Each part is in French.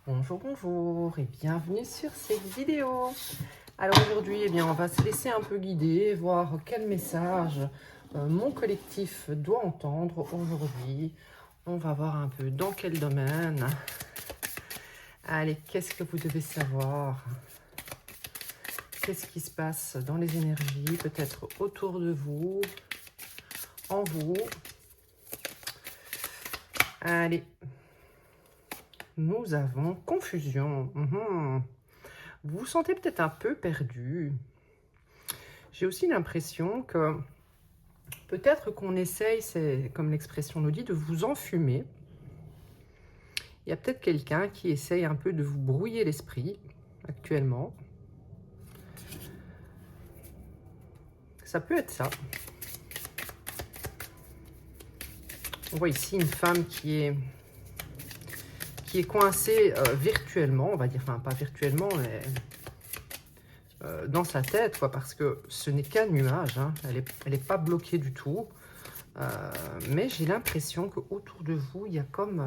Bonjour, bonjour et bienvenue sur cette vidéo. Alors aujourd'hui, eh bien, on va se laisser un peu guider, voir quel message mon collectif doit entendre aujourd'hui. On va voir un peu dans quel domaine. Allez, qu'est-ce que vous devez savoir? Qu'est-ce qui se passe dans les énergies, peut-être autour de vous, en vous? Allez, nous avons confusion. Vous vous sentez peut-être un peu perdu. J'ai aussi l'impression que peut-être qu'on essaye, c'est comme l'expression nous dit, de vous enfumer. Il y a peut-être quelqu'un qui essaye un peu de vous brouiller l'esprit actuellement. Ça peut être ça. On voit ici une femme qui est coincée virtuellement, on va dire, enfin pas virtuellement, mais dans sa tête, quoi, parce que ce n'est qu'un nuage, hein. Elle est pas bloquée du tout. Mais j'ai l'impression qu'autour de vous, il y a comme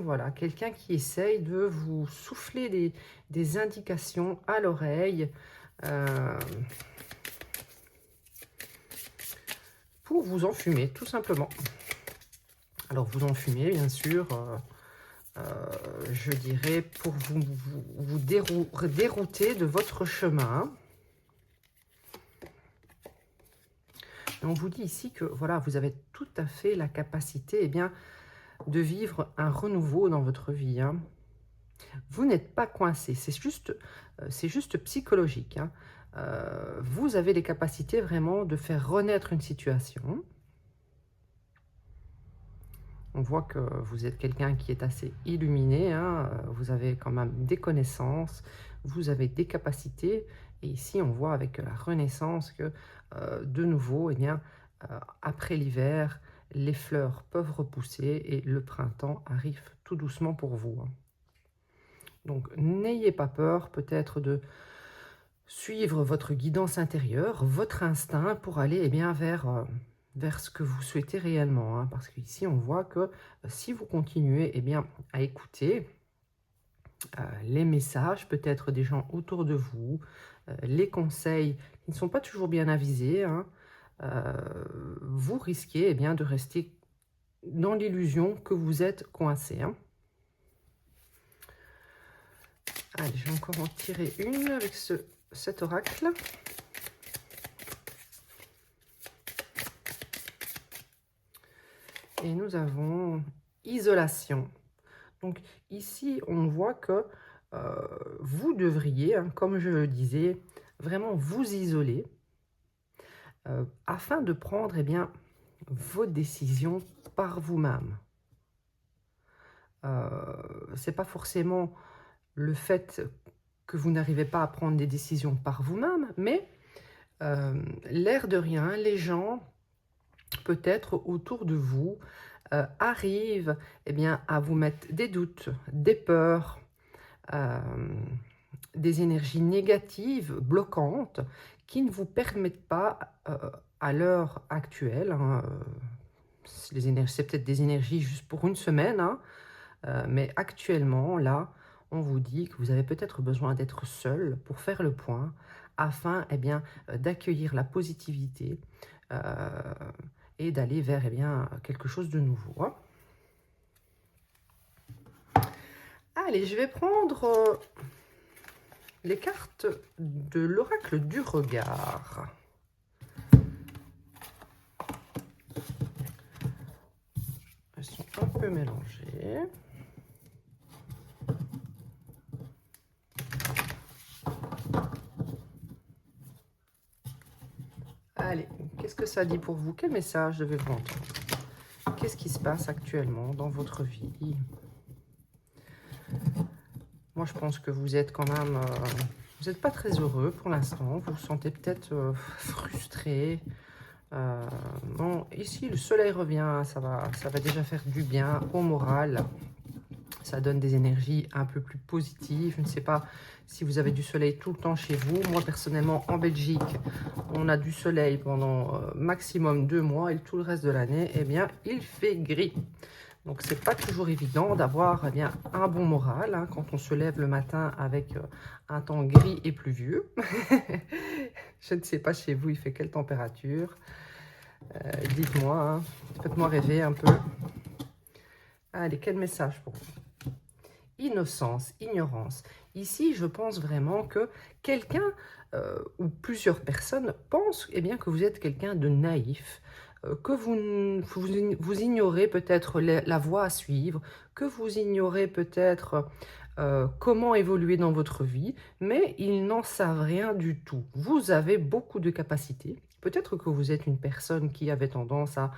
voilà, quelqu'un qui essaye de vous souffler des indications à l'oreille pour vous enfumer, tout simplement. Alors, vous enfumer, bien sûr, je dirais, pour vous dérouter de votre chemin. Et on vous dit ici que, voilà, vous avez tout à fait la capacité, eh bien, de vivre un renouveau dans votre vie, hein. Vous n'êtes pas coincé, c'est juste psychologique, hein. Vous avez les capacités vraiment de faire renaître une situation. On voit que vous êtes quelqu'un qui est assez illuminé, hein. Vous avez quand même des connaissances, vous avez des capacités. Et ici, on voit avec la renaissance que, de nouveau, eh bien, après l'hiver, les fleurs peuvent repousser et le printemps arrive tout doucement pour vous, hein. Donc, n'ayez pas peur peut-être de suivre votre guidance intérieure, votre instinct pour aller bien, vers ce que vous souhaitez réellement, hein, parce qu'ici, on voit que si vous continuez bien, à écouter les messages, peut-être des gens autour de vous, les conseils qui ne sont pas toujours bien avisés, hein, vous risquez bien, de rester dans l'illusion que vous êtes coincé, hein. Allez, je vais encore en tirer une avec cet oracle. Et nous avons isolation. Donc ici, on voit que vous devriez, hein, comme je le disais, vraiment vous isoler afin de prendre vos décisions par vous-même. C'est pas forcément le fait que vous n'arrivez pas à prendre des décisions par vous-même, mais l'air de rien, les gens peut-être autour de vous arrivent à vous mettre des doutes, des peurs, des énergies négatives, bloquantes, qui ne vous permettent pas, à l'heure actuelle, hein, c'est peut-être des énergies juste pour une semaine, hein, mais actuellement, là, on vous dit que vous avez peut-être besoin d'être seul pour faire le point, afin d'accueillir la positivité et d'aller vers quelque chose de nouveau, hein. Allez, je vais prendre les cartes de l'oracle du regard. Elles sont un peu mélangées. Allez, qu'est-ce que ça dit pour vous? Quel message devez-vous entendre? Qu'est-ce qui se passe actuellement dans votre vie? Moi, je pense que vous êtes quand même... vous n'êtes pas très heureux pour l'instant. Vous vous sentez peut-être frustré. Bon, ici, le soleil revient. Ça va déjà faire du bien au moral. Ça donne des énergies un peu plus positives. Je ne sais pas si vous avez du soleil tout le temps chez vous. Moi, personnellement, en Belgique, on a du soleil pendant maximum 2 mois. Et tout le reste de l'année, il fait gris. Donc, c'est pas toujours évident d'avoir eh bien un bon moral hein, quand on se lève le matin avec un temps gris et pluvieux. Je ne sais pas chez vous, il fait quelle température? Dites-moi, hein, faites-moi rêver un peu. Allez, quel message pour vous? Innocence, ignorance. Ici, je pense vraiment que quelqu'un ou plusieurs personnes pensent eh bien, que vous êtes quelqu'un de naïf, que vous ignorez peut-être la voie à suivre, que vous ignorez peut-être comment évoluer dans votre vie, mais ils n'en savent rien du tout. Vous avez beaucoup de capacités. Peut-être que vous êtes une personne qui avait tendance à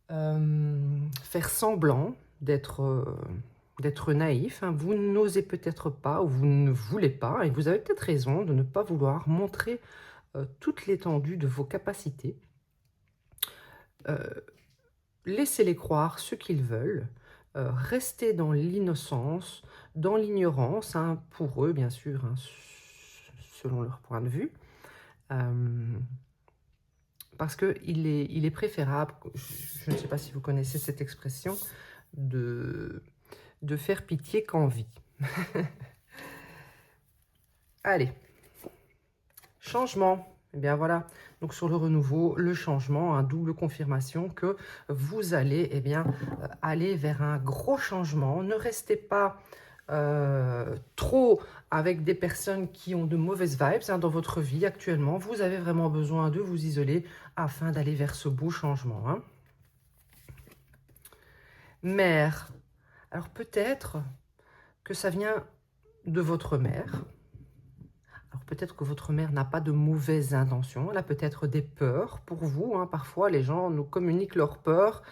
faire semblant d'être naïf, hein. Vous n'osez peut-être pas ou vous ne voulez pas, et vous avez peut-être raison de ne pas vouloir montrer toute l'étendue de vos capacités. Laissez-les croire ce qu'ils veulent, restez dans l'innocence, dans l'ignorance, hein, pour eux bien sûr, hein, selon leur point de vue. Parce qu'il est préférable, je ne sais pas si vous connaissez cette expression, de faire pitié qu'envie. Allez, changement. Eh bien voilà, donc sur le renouveau, le changement, un double confirmation que vous allez eh bien, aller vers un gros changement. Ne restez pas trop avec des personnes qui ont de mauvaises vibes hein, dans votre vie actuellement. Vous avez vraiment besoin de vous isoler afin d'aller vers ce beau changement. Hein. Mère, alors peut-être que ça vient de votre mère. Alors peut-être que votre mère n'a pas de mauvaises intentions, elle a peut-être des peurs pour vous. Hein. Parfois, les gens nous communiquent leurs peurs.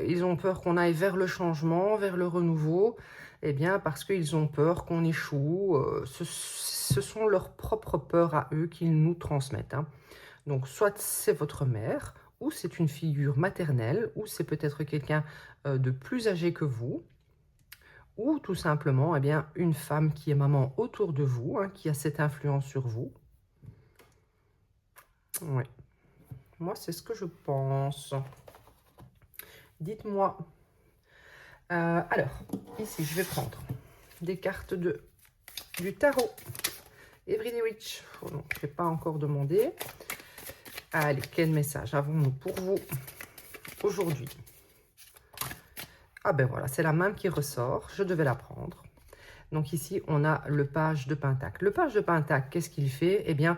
Ils ont peur qu'on aille vers le changement, vers le renouveau, eh bien parce qu'ils ont peur qu'on échoue. Ce sont leurs propres peurs à eux qu'ils nous transmettent. Hein. Donc soit c'est votre mère, ou c'est une figure maternelle, ou c'est peut-être quelqu'un de plus âgé que vous, ou tout simplement eh bien, une femme qui est maman autour de vous, hein, qui a cette influence sur vous. Oui, moi c'est ce que je pense. Dites-moi. Alors, ici je vais prendre des cartes du tarot. Everyday Witch. Oh non, je n'ai pas encore demandé. Allez, quel message avons-nous pour vous aujourd'hui? Ah ben voilà, c'est la même qui ressort. Je devais la prendre. Donc ici, on a le page de Pentacle. Le page de Pentacle, qu'est-ce qu'il fait? Eh bien,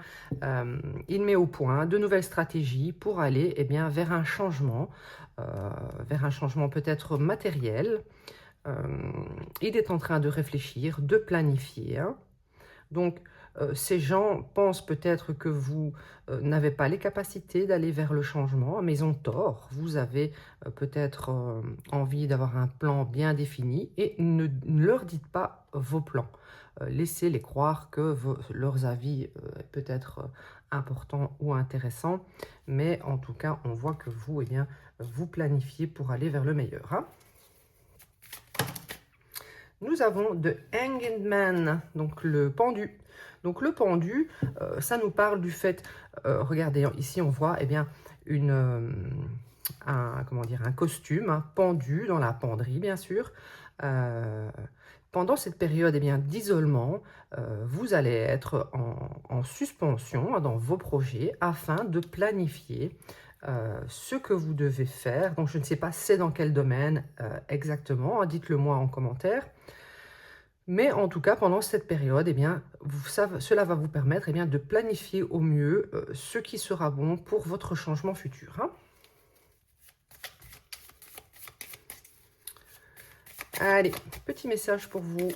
il met au point de nouvelles stratégies pour aller eh bien, vers un changement peut-être matériel. Il est en train de réfléchir, de planifier. Hein. Donc, ces gens pensent peut-être que vous n'avez pas les capacités d'aller vers le changement, mais ils ont tort. Vous avez peut-être envie d'avoir un plan bien défini et ne leur dites pas vos plans. Laissez-les croire que leurs avis est peut-être important ou intéressant, mais en tout cas, on voit que vous, eh bien, vous planifiez pour aller vers le meilleur. Hein. Nous avons The Hanged Man, donc le pendu. Donc le pendu, ça nous parle du fait, regardez, ici on voit eh bien, un costume hein, pendu dans la penderie, bien sûr. Pendant cette période eh d'isolement, vous allez être en suspension hein, dans vos projets afin de planifier ce que vous devez faire. Donc je ne sais pas c'est dans quel domaine exactement, hein, dites-le moi en commentaire. Mais en tout cas, pendant cette période, eh bien, cela va vous permettre eh bien, de planifier au mieux ce qui sera bon pour votre changement futur. Hein. Allez, petit message pour vous.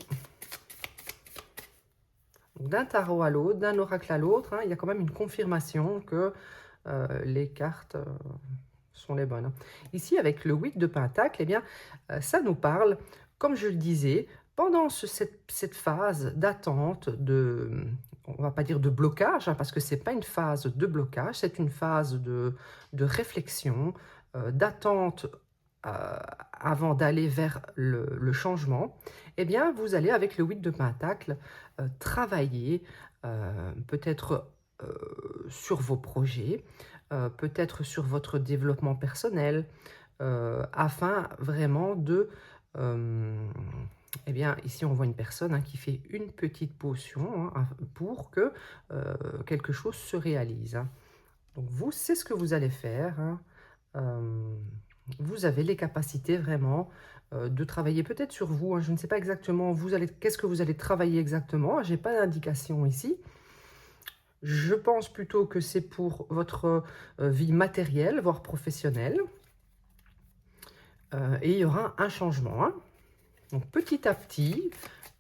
D'un tarot à l'autre, d'un oracle à l'autre, hein, il y a quand même une confirmation que les cartes sont les bonnes. Ici, avec le 8 de Pentacle, eh bien, ça nous parle, comme je le disais, pendant cette phase d'attente, on va pas dire de blocage, hein, parce que ce n'est pas une phase de blocage, c'est une phase de réflexion, d'attente avant d'aller vers le changement, eh bien, vous allez, avec le 8 de Pentacle, travailler peut-être sur vos projets, peut-être sur votre développement personnel, afin vraiment de... eh bien, ici, on voit une personne, hein, qui fait une petite potion, hein, pour que quelque chose se réalise, hein. Donc vous, c'est ce que vous allez faire, hein. Euh, Vous avez les capacités vraiment de travailler peut-être sur vous, hein. Je ne sais pas exactement, qu'est-ce que vous allez travailler exactement. J'ai pas d'indication ici. Je pense plutôt que c'est pour votre vie matérielle, voire professionnelle. Et il y aura un changement, hein. Donc petit à petit,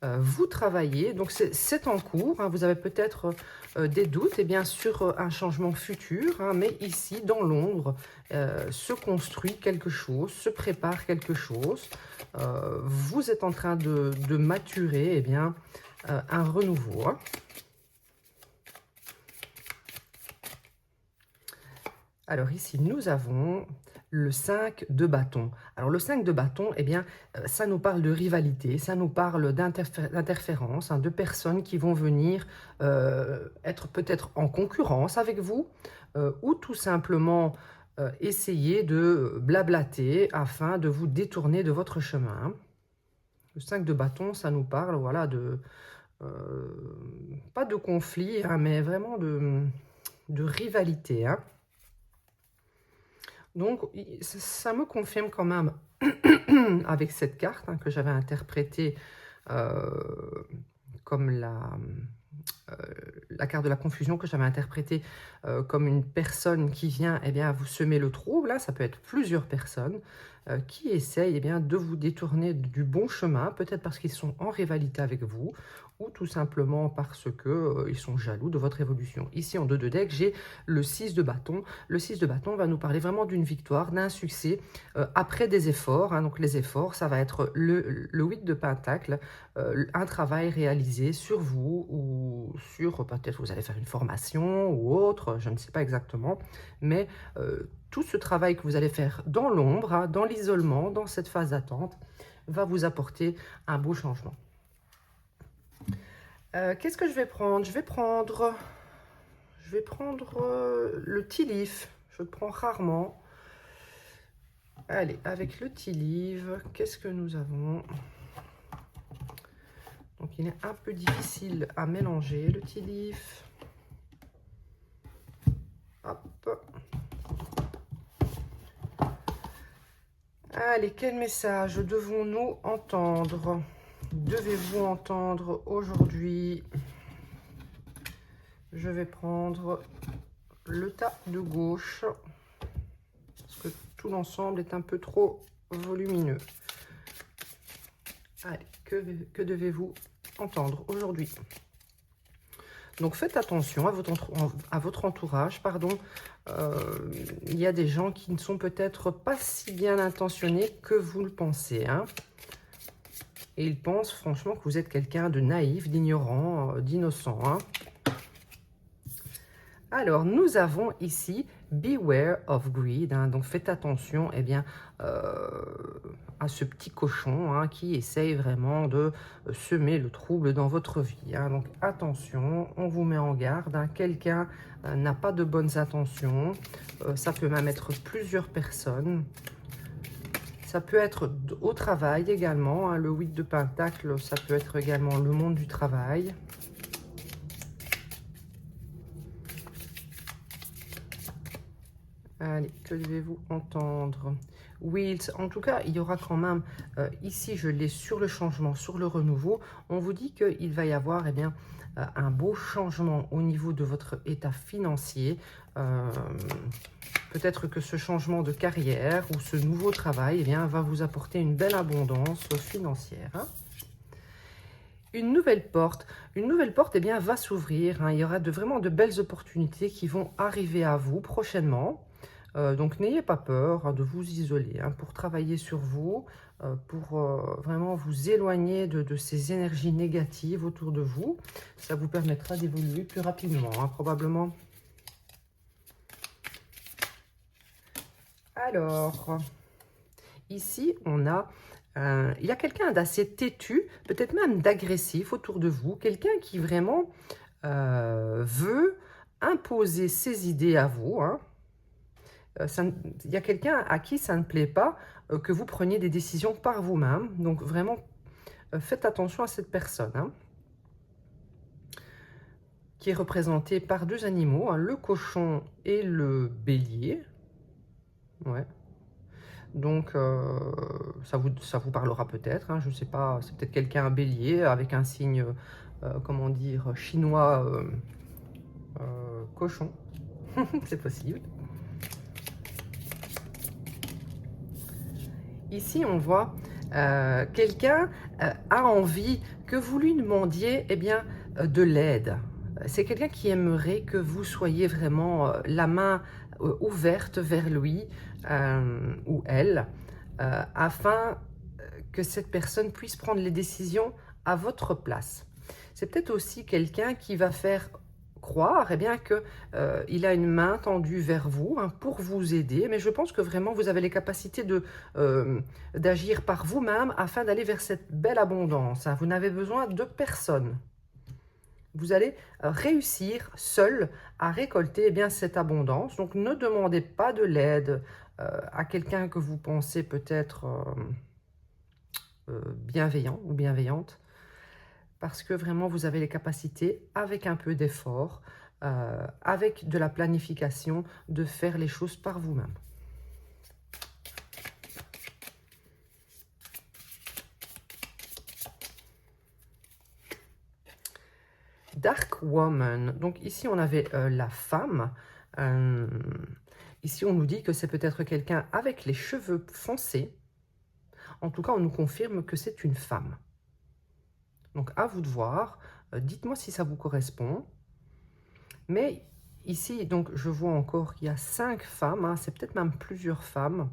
vous travaillez, donc c'est en cours, hein. Vous avez peut-être des doutes et bien sur un changement futur, hein, mais ici, dans l'ombre, se construit quelque chose, se prépare quelque chose. Vous êtes en train de maturer, eh bien, un renouveau, hein. Alors ici, nous avons le 5 de bâton. Alors le 5 de bâton, eh bien, ça nous parle de rivalité, ça nous parle d'interférence, hein, de personnes qui vont venir être peut-être en concurrence avec vous, ou tout simplement essayer de blablater afin de vous détourner de votre chemin. Le 5 de bâton, ça nous parle, voilà, pas de conflit, hein, mais vraiment de rivalité, hein. Donc, ça me confirme quand même, avec cette carte, hein, que j'avais interprétée euh, comme euh, la carte de la confusion, que j'avais interprétée comme une personne qui vient, eh bien, vous semer le trouble, hein. Ça peut être plusieurs personnes qui essayent, eh bien, de vous détourner du bon chemin, peut-être parce qu'ils sont en rivalité avec vous, ou tout simplement parce que ils sont jaloux de votre évolution. Ici, en 2 de deck, j'ai le 6 de bâton. Le 6 de bâton va nous parler vraiment d'une victoire, d'un succès, après des efforts, hein. Donc les efforts, ça va être le 8 de pentacle, un travail réalisé sur vous, ou sur, peut-être vous allez faire une formation ou autre, je ne sais pas exactement, mais tout ce travail que vous allez faire dans l'ombre, hein, dans l'isolement, dans cette phase d'attente, va vous apporter un beau changement. Qu'est-ce que je vais prendre? Je vais prendre le tea leaf. Je le prends rarement. Allez, avec le tea leaf, qu'est-ce que nous avons? Donc, il est un peu difficile à mélanger, le tea leaf. Hop. Allez, quel message devons-nous entendre? Devez-vous entendre aujourd'hui? Je vais prendre le tas de gauche, parce que tout l'ensemble est un peu trop volumineux. Allez, que devez-vous entendre aujourd'hui? Donc faites attention à votre entourage, pardon. Il y a des gens qui ne sont peut-être pas si bien intentionnés que vous le pensez, hein. Et ils pensent franchement que vous êtes quelqu'un de naïf, d'ignorant, d'innocent, hein. Alors, nous avons ici Beware of Greed, hein. Donc faites attention, eh bien, à ce petit cochon, hein, qui essaye vraiment de semer le trouble dans votre vie, hein. Donc attention, on vous met en garde, hein. Quelqu'un n'a pas de bonnes intentions, ça peut même être plusieurs personnes. Ça peut être au travail également, hein. Le 8 de pentacle, ça peut être également le monde du travail. Allez, que devez-vous entendre? Wheels, en tout cas, il y aura quand même, ici je l'ai sur le changement, sur le renouveau, on vous dit qu'il va y avoir, eh bien, un beau changement au niveau de votre état financier. Peut-être que ce changement de carrière ou ce nouveau travail, eh bien, va vous apporter une belle abondance financière, hein. Une nouvelle porte, eh bien, va s'ouvrir, hein. Il y aura vraiment de belles opportunités qui vont arriver à vous prochainement. Donc n'ayez pas peur, hein, de vous isoler, hein, pour travailler sur vous, pour vraiment vous éloigner de ces énergies négatives autour de vous. Ça vous permettra d'évoluer plus rapidement, hein, probablement. Alors, ici, il y a quelqu'un d'assez têtu, peut-être même d'agressif autour de vous, quelqu'un qui vraiment veut imposer ses idées à vous, hein. il y a quelqu'un à qui ça ne plaît pas que vous preniez des décisions par vous-même. Donc vraiment, faites attention à cette personne, hein, qui est représentée par deux animaux, hein, le cochon et le bélier. Ouais. Donc, ça vous parlera peut-être, hein, je ne sais pas, c'est peut-être quelqu'un, un bélier, avec un signe, comment dire, chinois, cochon. C'est possible. Ici, on voit quelqu'un a envie que vous lui demandiez eh bien, de l'aide. C'est quelqu'un qui aimerait que vous soyez vraiment la main ouverte vers lui ou elle, afin que cette personne puisse prendre les décisions à votre place. C'est peut-être aussi quelqu'un qui va faire croire eh bien, qu'il a une main tendue vers vous, hein, pour vous aider, mais je pense que vraiment vous avez les capacités d'agir par vous-même afin d'aller vers cette belle abondance, hein. Vous n'avez besoin de personne. Vous allez réussir seul à récolter eh bien, cette abondance. Donc ne demandez pas de l'aide à quelqu'un que vous pensez peut-être bienveillant ou bienveillante, parce que vraiment vous avez les capacités, avec un peu d'effort, avec de la planification, de faire les choses par vous-même. Dark Woman, donc ici on avait la femme, ici on nous dit que c'est peut-être quelqu'un avec les cheveux foncés, en tout cas on nous confirme que c'est une femme. Donc à vous de voir, dites-moi si ça vous correspond. Mais ici, donc je vois encore qu'il y a 5 femmes, hein, c'est peut-être même plusieurs femmes,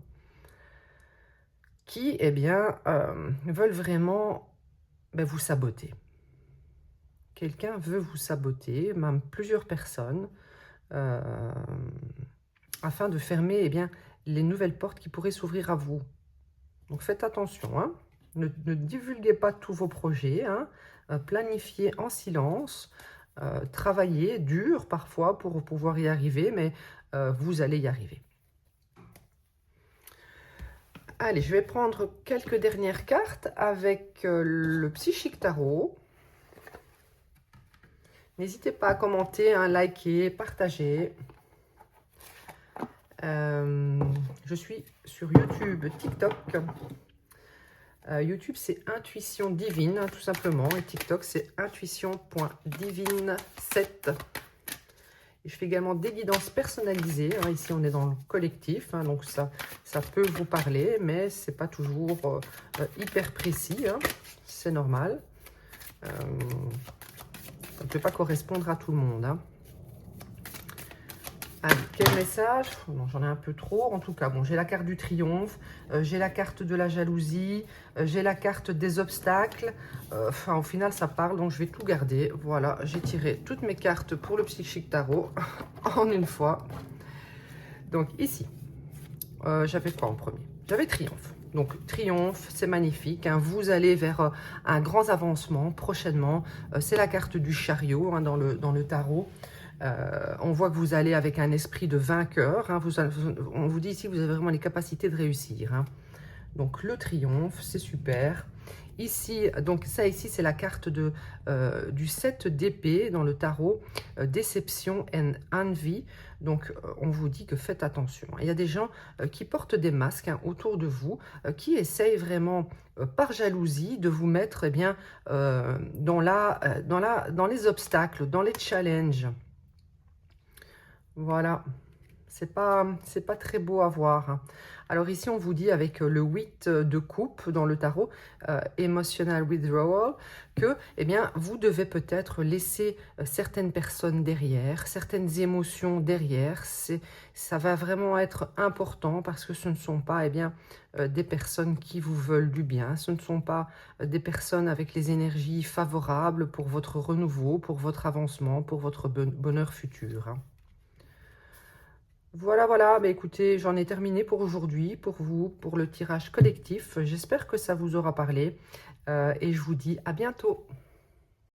qui eh bien, veulent vraiment vous saboter. Quelqu'un veut vous saboter, même plusieurs personnes, afin de fermer eh bien, les nouvelles portes qui pourraient s'ouvrir à vous. Donc faites attention, hein. Ne divulguez pas tous vos projets, hein. Planifiez en silence, travaillez dur parfois pour pouvoir y arriver, mais vous allez y arriver. Allez, je vais prendre quelques dernières cartes avec le Psychique Tarot. N'hésitez pas à commenter, hein, liker, partager. Je suis sur YouTube, TikTok. YouTube, c'est Intuition Divine, hein, tout simplement. Et TikTok, c'est intuition.divine7. Et je fais également des guidances personnalisées. Hein, ici, on est dans le collectif, hein, donc ça peut vous parler, mais ce n'est pas toujours hyper précis. Hein, c'est normal. Ça ne peut pas correspondre à tout le monde. Hein. Allez, quel message? Non, j'en ai un peu trop. En tout cas, bon, j'ai la carte du triomphe, j'ai la carte de la jalousie, j'ai la carte des obstacles. Enfin, au final, ça parle, donc je vais tout garder. Voilà, j'ai tiré toutes mes cartes pour le Psychique Tarot en une fois. Donc ici, j'avais quoi en premier? J'avais triomphe. Donc triomphe, c'est magnifique, hein. Vous allez vers un grand avancement prochainement. C'est la carte du chariot, hein, dans le tarot. On voit que vous allez avec un esprit de vainqueur, hein. On vous dit ici que vous avez vraiment les capacités de réussir, hein. Donc le triomphe, c'est super. Ici, donc ça ici, c'est la carte du 7 d'épée dans le tarot, déception and envy. Donc on vous dit que faites attention. Il y a des gens qui portent des masques, hein, autour de vous, qui essayent vraiment par jalousie de vous mettre eh bien, dans les obstacles, dans les challenges. Voilà, c'est pas très beau à voir, hein. Alors ici, on vous dit avec le 8 de coupe dans le tarot, Emotional Withdrawal, que eh bien, vous devez peut-être laisser certaines personnes derrière, certaines émotions derrière. Ça va vraiment être important parce que ce ne sont pas eh bien, des personnes qui vous veulent du bien. Ce ne sont pas des personnes avec les énergies favorables pour votre renouveau, pour votre avancement, pour votre bonheur futur, hein. Voilà, voilà, bah écoutez, j'en ai terminé pour aujourd'hui, pour vous, pour le tirage collectif. J'espère que ça vous aura parlé et je vous dis à bientôt.